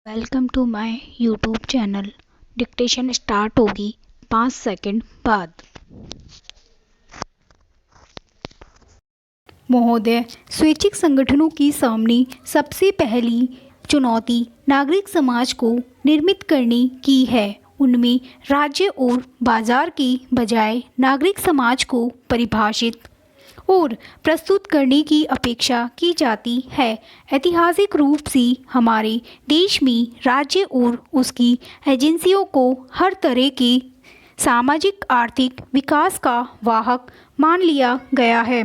Welcome to my YouTube channel. Dictation start होगी 5 second बाद। महोदय, स्वैच्छिक संगठनों की सामने सबसे पहली चुनौती नागरिक समाज को निर्मित करने की है। उनमें राज्य और बाजार के बजाय नागरिक समाज को परिभाषित और प्रस्तुत करने की अपेक्षा की जाती है। ऐतिहासिक रूप से हमारे देश में राज्य और उसकी एजेंसियों को हर तरह के सामाजिक आर्थिक विकास का वाहक मान लिया गया है।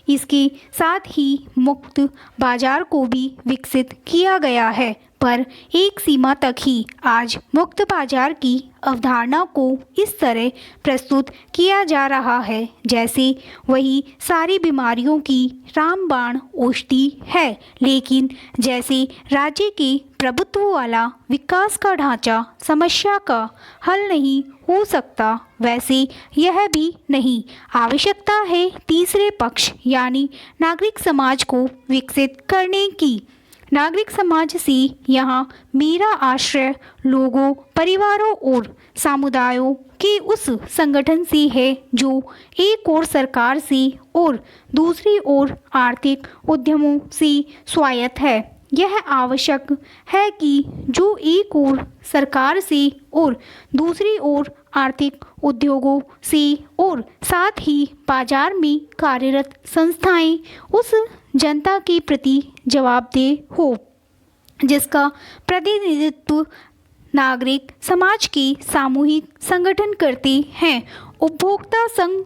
इसके साथ ही मुक्त बाजार को भी विकसित किया गया है, पर एक सीमा तक ही। आज मुक्त बाजार की अवधारणा को इस तरह प्रस्तुत किया जा रहा है जैसे वही सारी बीमारियों की रामबाण औषधि है, लेकिन जैसे राज्य के प्रभुत्व वाला विकास का ढांचा समस्या का हल नहीं हो सकता, वैसे यह भी नहीं। आवश्यकता है तीसरे पक्ष यानी नागरिक समाज को विकसित करने की। नागरिक समाज से यहाँ मेरा आश्रय लोगों, परिवारों और समुदायों के उस संगठन से है जो एक ओर सरकार से और दूसरी ओर आर्थिक उद्यमों से स्वायत्त है। यह आवश्यक है कि जो एक ओर सरकार से और दूसरी ओर आर्थिक उद्योगों से और साथ ही बाजार में कार्यरत संस्थाएं उस जनता के प्रति जवाबदेह हो जिसका प्रतिनिधित्व नागरिक समाज के सामूहिक संगठन करते हैं। उपभोक्ता संघ,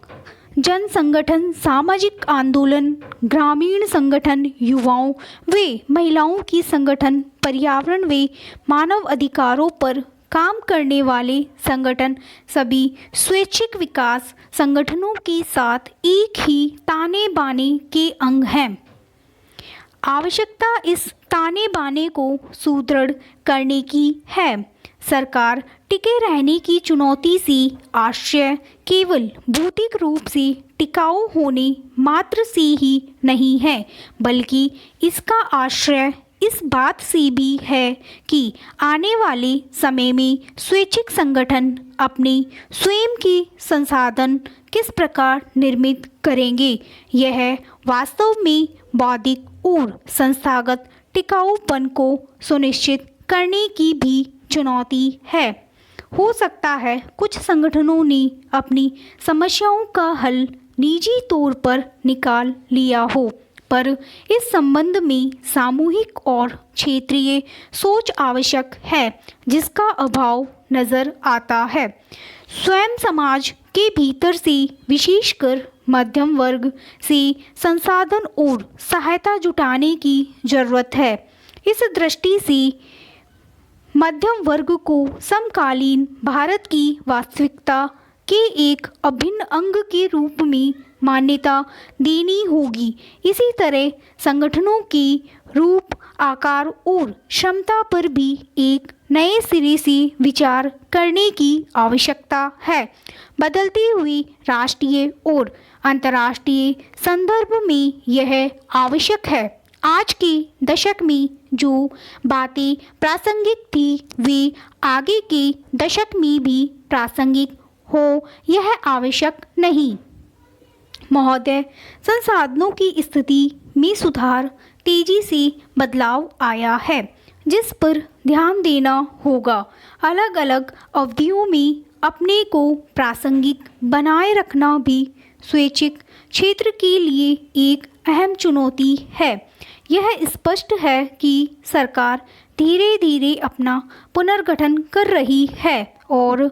जन संगठन, सामाजिक आंदोलन, ग्रामीण संगठन, युवाओं व महिलाओं की संगठन, पर्यावरण व मानव अधिकारों पर काम करने वाले संगठन सभी स्वैच्छिक विकास संगठनों के साथ एक ही ताने बाने के अंग हैं। आवश्यकता इस ताने बाने को सुदृढ़ करने की है। सरकार टिके रहने की चुनौती से आश्रय केवल भौतिक रूप से टिकाऊ होने मात्र से ही नहीं है, बल्कि इसका आश्रय इस बात से भी है कि आने वाले समय में स्वैच्छिक संगठन अपने स्वयं के संसाधन किस प्रकार निर्मित करेंगे। यह वास्तव में बौद्धिक और संस्थागत टिकाऊपन को सुनिश्चित करने की भी चुनौती है। हो सकता है कुछ संगठनों ने अपनी समस्याओं का हल निजी तौर पर निकाल लिया हो, पर इस संबंध में सामूहिक और क्षेत्रीय सोच आवश्यक है, जिसका अभाव नजर आता है। स्वयं समाज के भीतर से विशेषकर मध्यम वर्ग से संसाधन और सहायता जुटाने की जरूरत है। इस दृष्टि से मध्यम वर्ग को समकालीन भारत की वास्तविकता के एक अभिन्न अंग के रूप में मान्यता देनी होगी। इसी तरह संगठनों के रूप, आकार और क्षमता पर भी एक नए सिरे से विचार करने की आवश्यकता है। बदलती हुई राष्ट्रीय और अंतर्राष्ट्रीय संदर्भ में यह आवश्यक है। आज के दशक में जो बातें प्रासंगिक थी वे आगे के दशक में भी प्रासंगिक हो, यह आवश्यक नहीं। महोदय, संसाधनों की स्थिति में सुधार, तेजी से बदलाव आया है जिस पर ध्यान देना होगा। अलग अलग अवधियों में अपने को प्रासंगिक बनाए रखना भी स्वैच्छिक क्षेत्र के लिए एक अहम चुनौती है। यह स्पष्ट है कि सरकार धीरे धीरे अपना पुनर्गठन कर रही है और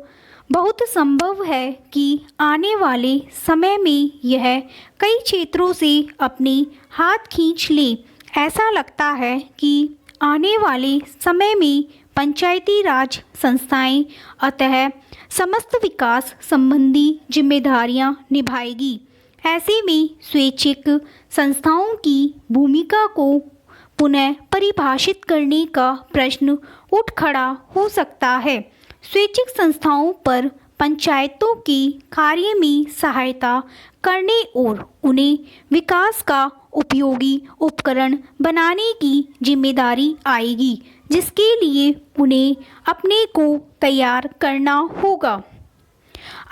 बहुत संभव है कि आने वाले समय में यह कई क्षेत्रों से अपने हाथ खींच ले। ऐसा लगता है कि आने वाले समय में पंचायती राज संस्थाएं अतः समस्त विकास संबंधी जिम्मेदारियां निभाएगी। ऐसे में स्वैच्छिक संस्थाओं की भूमिका को पुनः परिभाषित करने का प्रश्न उठ खड़ा हो सकता है। स्वैच्छिक संस्थाओं पर पंचायतों के कार्य में सहायता करने और उन्हें विकास का उपयोगी उपकरण बनाने की जिम्मेदारी आएगी, जिसके लिए उन्हें अपने को तैयार करना होगा।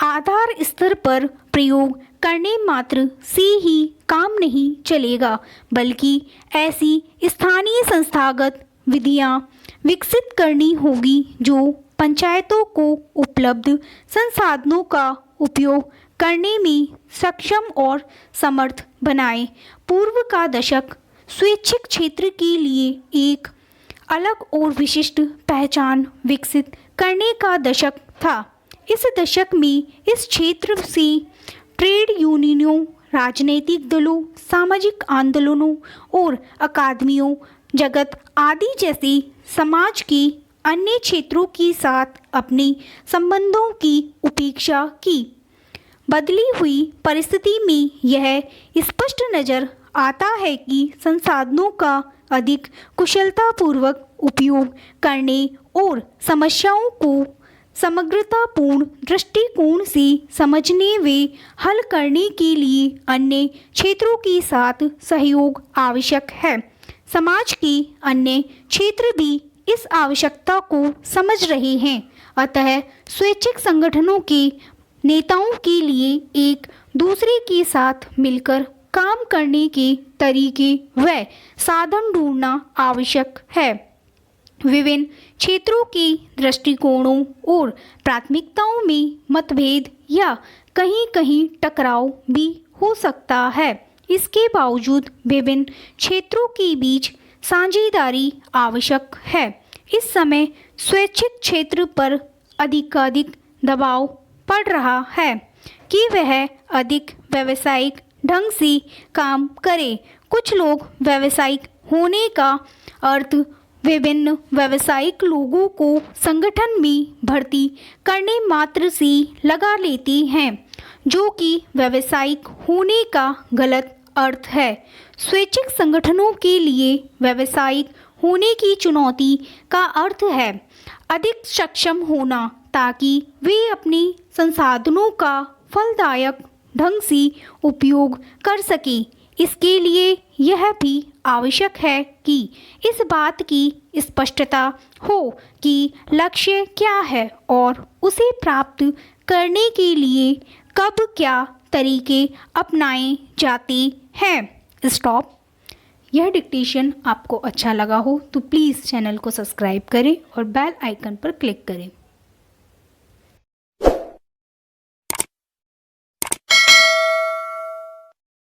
आधार स्तर पर प्रयोग करने मात्र से ही काम नहीं चलेगा, बल्कि ऐसी स्थानीय संस्थागत विधियां विकसित करनी होगी जो पंचायतों को उपलब्ध संसाधनों का उपयोग करने में सक्षम और समर्थ बनाए। पूर्व का दशक स्वैच्छिक क्षेत्र के लिए एक अलग और विशिष्ट पहचान विकसित करने का दशक था। इस दशक में इस क्षेत्र से ट्रेड यूनियनों, राजनीतिक दलों, सामाजिक आंदोलनों और अकादमियों, जगत आदि जैसे समाज के अन्य क्षेत्रों के साथ अपने संबंधों की उपेक्षा की। बदली हुई परिस्थिति में यह स्पष्ट नज़र आता है कि संसाधनों का अधिक कुशलतापूर्वक उपयोग करने और समस्याओं को समग्रतापूर्ण दृष्टिकोण से समझने व हल करने के लिए अन्य क्षेत्रों के साथ सहयोग आवश्यक है। समाज के अन्य क्षेत्र भी इस आवश्यकता को समझ रहे हैं। अतः स्वैच्छिक संगठनों के नेताओं के लिए एक दूसरे के साथ मिलकर काम करने के तरीके व साधन ढूंढना आवश्यक है। विभिन्न क्षेत्रों के दृष्टिकोणों और प्राथमिकताओं में मतभेद या कहीं कहीं टकराव भी हो सकता है। इसके बावजूद विभिन्न क्षेत्रों के बीच साझेदारी आवश्यक है। इस समय स्वैच्छिक क्षेत्र पर अधिकाधिक दबाव पड़ रहा है कि वह अधिक व्यावसायिक ढंग से काम करे। कुछ लोग व्यावसायिक होने का अर्थ विभिन्न व्यावसायिक लोगों को संगठन में भर्ती करने मात्र से लगा लेते हैं, जो कि व्यावसायिक होने का गलत अर्थ है। स्वैच्छिक संगठनों के लिए व्यावसायिक होने की चुनौती का अर्थ है अधिक सक्षम होना, ताकि वे अपने संसाधनों का फलदायक ढंग से उपयोग कर सकें। इसके लिए यह भी आवश्यक है कि इस बात की स्पष्टता हो कि लक्ष्य क्या है और उसे प्राप्त करने के लिए कब क्या तरीके अपनाए जाते हैं। स्टॉप। यह डिक्टेशन आपको अच्छा लगा हो तो प्लीज़ चैनल को सब्सक्राइब करें और बेल आइकन पर क्लिक करें।